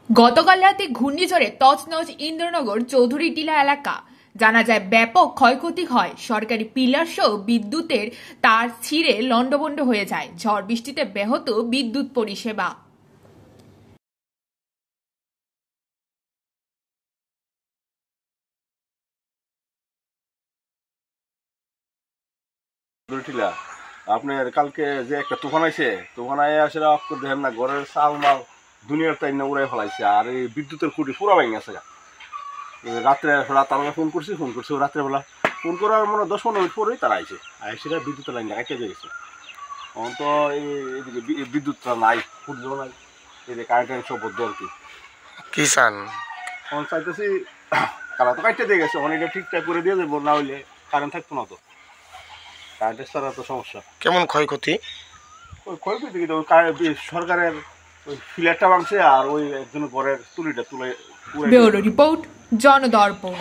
গতকাল রাতে ঘূর্ণিঝড়ে তছনছ ইন্দ্রনগর চৌধুরীটিলা এলাকা। জানা যায় ব্যাপক ক্ষয়ক্ষতি হয়, সরকারি পিলার সহ বিদ্যুতের তার ছিঁড়ে লন্ডভন্ড হয়ে যায়। ঝড় বৃষ্টিতে ব্যাহত বিদ্যুৎ পরিষেবা। আপনার কালকে যে একটা তুফান আইছে, তুফান আইয়া আসলে দেখেন না ঘরের চাল মাল দুনিয়ার তাই না উড়াই ফেলাইছে। আর এই বিদ্যুতের খুঁটি পুরো ভেঙে গেছে। রাত্রে রাত আমরা ফোন করছি রাত্রেবেলা ফোন করার মনে 10-15 মিনিট পরেই তারা আইছে। সেটা বিদ্যুতের লাইন কেটে গেছে। এখন তো এইদিকে বিদ্যুৎটা নাই, খুঁজলেও নাই, এই যে কারেন্ট সব বদ্ধ আর কি চান। এখন চাইতেছি কারা তো কাটতে দিয়ে গেছে, অনেকটা ঠিকঠাক করে দিয়ে দেবো, না হইলে কারেন্ট থাকতো না। তো কারেন্টের ছাড়া তো সমস্যা। কেমন ক্ষয়ক্ষতি? ওই ক্ষয়ক্ষতি কিন্তু সরকারের ওই ফিলারটা ভাঙছে, আর ওই একজন ঘরের তুলিটা তুলে। Bureau report, জনদর্পণ।